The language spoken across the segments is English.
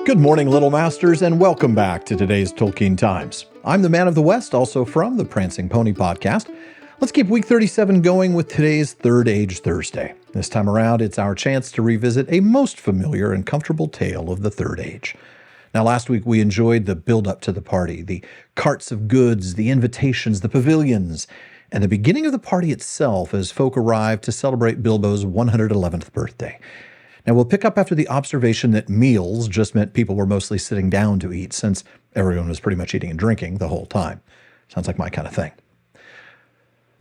Good morning, Little Masters, and welcome back to today's Tolkien Times. I'm the Man of the West, also from the Prancing Pony podcast. Let's keep week 37 going with today's Third Age Thursday. This time around, it's our chance to revisit a most familiar and comfortable tale of the Third Age. Now, last week we enjoyed the build-up to the party, the carts of goods, the invitations, the pavilions, and the beginning of the party itself as folk arrived to celebrate Bilbo's 111th birthday. Now, we'll pick up after the observation that meals just meant people were mostly sitting down to eat, since everyone was pretty much eating and drinking the whole time. Sounds like my kind of thing.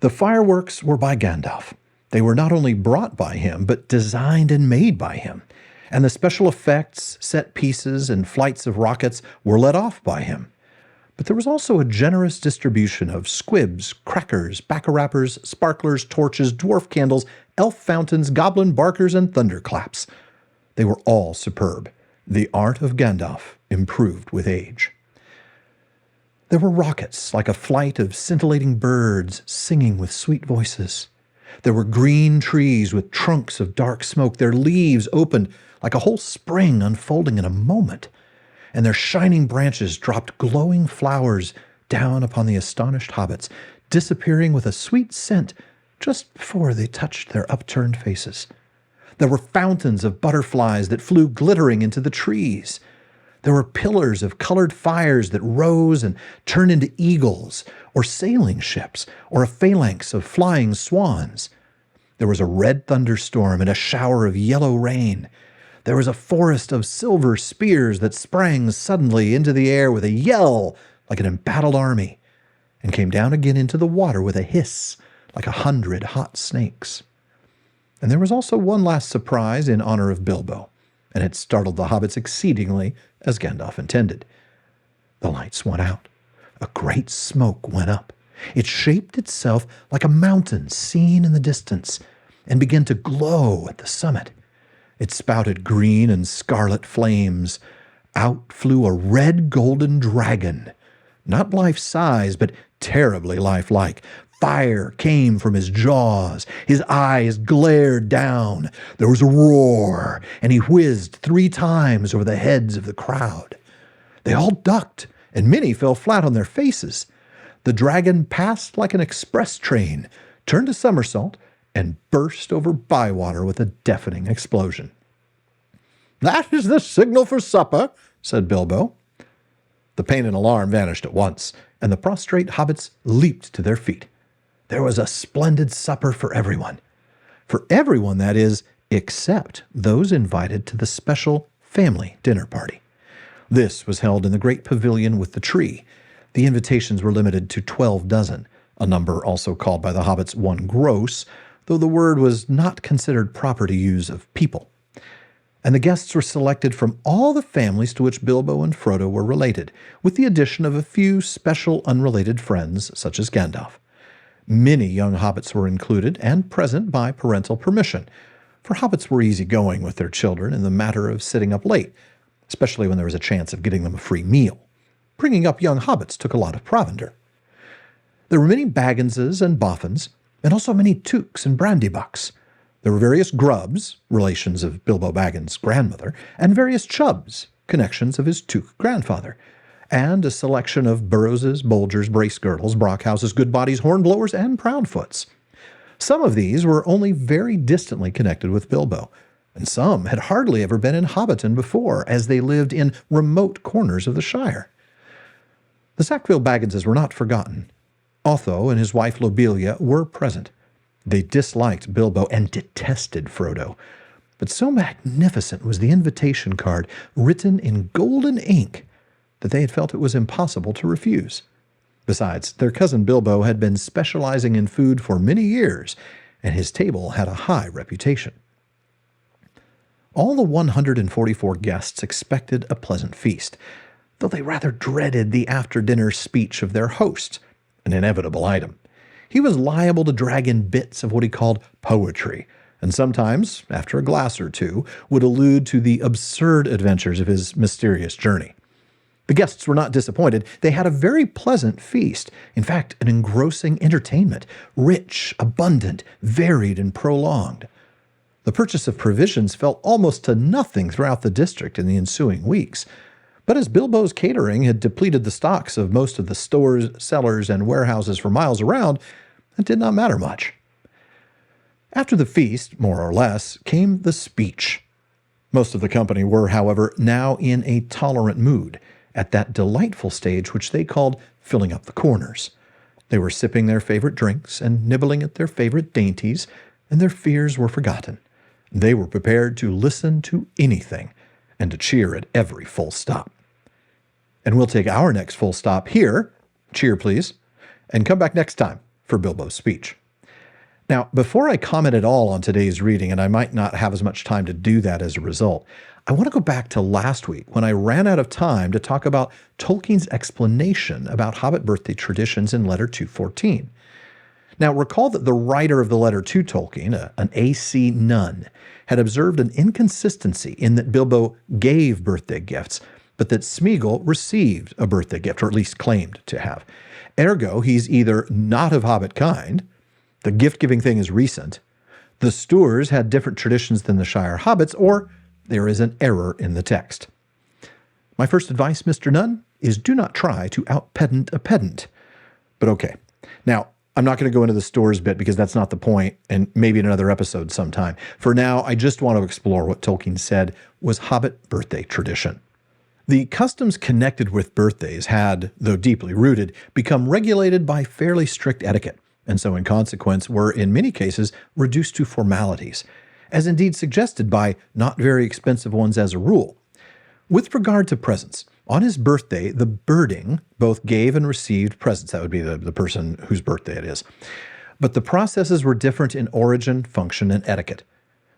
The fireworks were by Gandalf. They were not only brought by him, but designed and made by him. And the special effects, set pieces, and flights of rockets were let off by him. But there was also a generous distribution of squibs, crackers, bacca-wrappers, sparklers, torches, dwarf candles, elf fountains, goblin barkers, and thunderclaps. They were all superb. The art of Gandalf improved with age. There were rockets, like a flight of scintillating birds singing with sweet voices. There were green trees with trunks of dark smoke, their leaves opened like a whole spring unfolding in a moment, and their shining branches dropped glowing flowers down upon the astonished hobbits, disappearing with a sweet scent just before they touched their upturned faces. There were fountains of butterflies that flew glittering into the trees. There were pillars of colored fires that rose and turned into eagles, or sailing ships, or a phalanx of flying swans. There was a red thunderstorm and a shower of yellow rain. There was a forest of silver spears that sprang suddenly into the air with a yell like an embattled army, and came down again into the water with a hiss like 100 hot snakes. And there was also one last surprise in honor of Bilbo, and it startled the hobbits exceedingly, as Gandalf intended. The lights went out. A great smoke went up. It shaped itself like a mountain seen in the distance, and began to glow at the summit. It spouted green and scarlet flames. Out flew a red golden dragon, not life-size, but terribly lifelike. Fire came from his jaws. His eyes glared down. There was a roar, and he whizzed 3 times over the heads of the crowd. They all ducked, and many fell flat on their faces. The dragon passed like an express train, turned a somersault, and burst over Bywater with a deafening explosion. "That is the signal for supper," said Bilbo. The pain and alarm vanished at once, and the prostrate hobbits leaped to their feet. There was a splendid supper for everyone. For everyone, that is, except those invited to the special family dinner party. This was held in the great pavilion with the tree. The invitations were limited to 12 dozen, a number also called by the hobbits one gross, though the word was not considered proper to use of people. And the guests were selected from all the families to which Bilbo and Frodo were related, with the addition of a few special unrelated friends, such as Gandalf. Many young hobbits were included and present by parental permission, for hobbits were easygoing with their children in the matter of sitting up late, especially when there was a chance of getting them a free meal. Bringing up young hobbits took a lot of provender. There were many Bagginses and Boffins, and also many Tooks and Brandybucks. There were various Grubbs, relations of Bilbo Baggins' grandmother, and various Chubbs, connections of his Took grandfather, and a selection of Burrowses, Bolgers, Bracegirdles, Brockhouses, Goodbodies, Hornblowers, and Proudfoots. Some of these were only very distantly connected with Bilbo, and some had hardly ever been in Hobbiton before, as they lived in remote corners of the Shire. The Sackville Bagginses were not forgotten. Otho and his wife Lobelia were present. They disliked Bilbo and detested Frodo, but so magnificent was the invitation card, written in golden ink, that they had felt it was impossible to refuse. Besides, their cousin Bilbo had been specializing in food for many years, and his table had a high reputation. All the 144 guests expected a pleasant feast, though they rather dreaded the after-dinner speech of their host, an inevitable item. He was liable to drag in bits of what he called poetry, and sometimes, after a glass or two, would allude to the absurd adventures of his mysterious journey. The guests were not disappointed. They had a very pleasant feast, in fact, an engrossing entertainment, rich, abundant, varied, and prolonged. The purchase of provisions fell almost to nothing throughout the district in the ensuing weeks. But as Bilbo's catering had depleted the stocks of most of the stores, cellars, and warehouses for miles around, it did not matter much. After the feast, more or less, came the speech. Most of the company were, however, now in a tolerant mood, at that delightful stage which they called filling up the corners. They were sipping their favorite drinks and nibbling at their favorite dainties, and their fears were forgotten. They were prepared to listen to anything and to cheer at every full stop. And we'll take our next full stop here, cheer please, and come back next time for Bilbo's speech. Now, before I comment at all on today's reading, and I might not have as much time to do that as a result, I want to go back to last week when I ran out of time to talk about Tolkien's explanation about Hobbit birthday traditions in Letter 214. Now, recall that the writer of the letter to Tolkien, an A.C. Nunn, had observed an inconsistency in that Bilbo gave birthday gifts, but that Smeagol received a birthday gift, or at least claimed to have. Ergo, he's either not of Hobbit kind, the gift-giving thing is recent, the Stoors had different traditions than the Shire Hobbits, or there is an error in the text. My first advice, Mr. Nunn, is do not try to out-pedant a pedant. But okay. Now, I'm not going to go into the Stoors bit because that's not the point, and maybe in another episode sometime. For now, I just want to explore what Tolkien said was Hobbit birthday tradition. The customs connected with birthdays had, though deeply rooted, become regulated by fairly strict etiquette, and so in consequence were, in many cases, reduced to formalities, as indeed suggested by not very expensive ones as a rule. With regard to presents, on his birthday, the birding both gave and received presents. That would be the person whose birthday it is. But the processes were different in origin, function, and etiquette.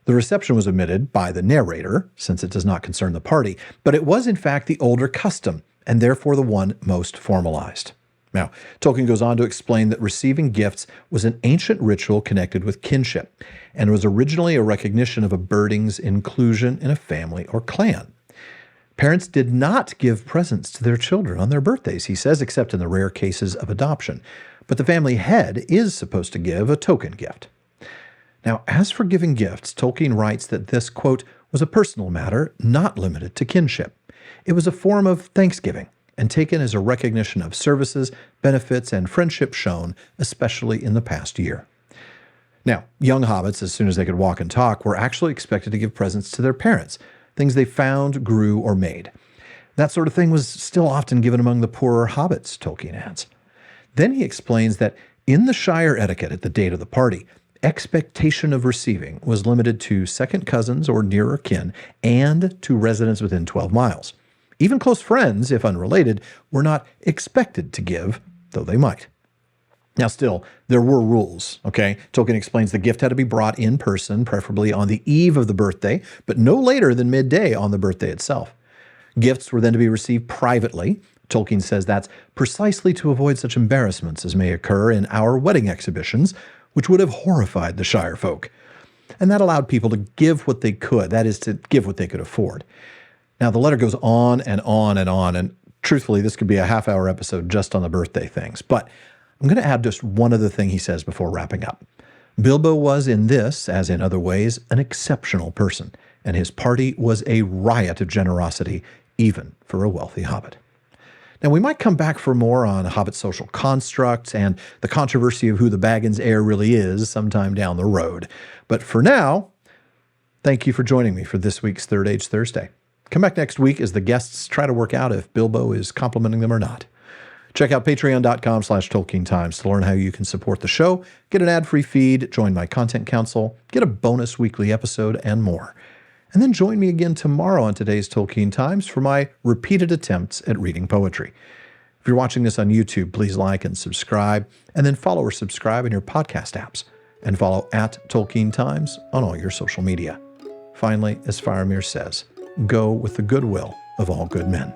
The reception was omitted by the narrator, since it does not concern the party, but it was in fact the older custom, and therefore the one most formalized. Now, Tolkien goes on to explain that receiving gifts was an ancient ritual connected with kinship, and was originally a recognition of a birding's inclusion in a family or clan. Parents did not give presents to their children on their birthdays, he says, except in the rare cases of adoption. But the family head is supposed to give a token gift. Now, as for giving gifts, Tolkien writes that this, quote, was a personal matter not limited to kinship. It was a form of thanksgiving, and taken as a recognition of services, benefits, and friendship shown, especially in the past year. Now, young hobbits, as soon as they could walk and talk, were actually expected to give presents to their parents, things they found, grew, or made. That sort of thing was still often given among the poorer hobbits, Tolkien adds. Then he explains that in the Shire etiquette at the date of the party, expectation of receiving was limited to second cousins or nearer kin and to residents within 12 miles. Even close friends, if unrelated, were not expected to give, though they might. Now still, there were rules, okay? Tolkien explains the gift had to be brought in person, preferably on the eve of the birthday, but no later than midday on the birthday itself. Gifts were then to be received privately. Tolkien says that's precisely to avoid such embarrassments as may occur in our wedding exhibitions, which would have horrified the Shire folk. And that allowed people to give what they could, that is, to give what they could afford. Now, the letter goes on and on and on, and truthfully, this could be a half-hour episode just on the birthday things. But I'm going to add just one other thing he says before wrapping up. Bilbo was in this, as in other ways, an exceptional person, and his party was a riot of generosity, even for a wealthy hobbit. Now, we might come back for more on Hobbit social constructs and the controversy of who the Baggins heir really is sometime down the road. But for now, thank you for joining me for this week's Third Age Thursday. Come back next week as the guests try to work out if Bilbo is complimenting them or not. Check out patreon.com/Tolkien Times to learn how you can support the show, get an ad-free feed, join my content council, get a bonus weekly episode, and more. And then join me again tomorrow on today's Tolkien Times for my repeated attempts at reading poetry. If you're watching this on YouTube, please like and subscribe, and then follow or subscribe in your podcast apps, and follow @Tolkien Times on all your social media. Finally, as Faramir says, go with the goodwill of all good men.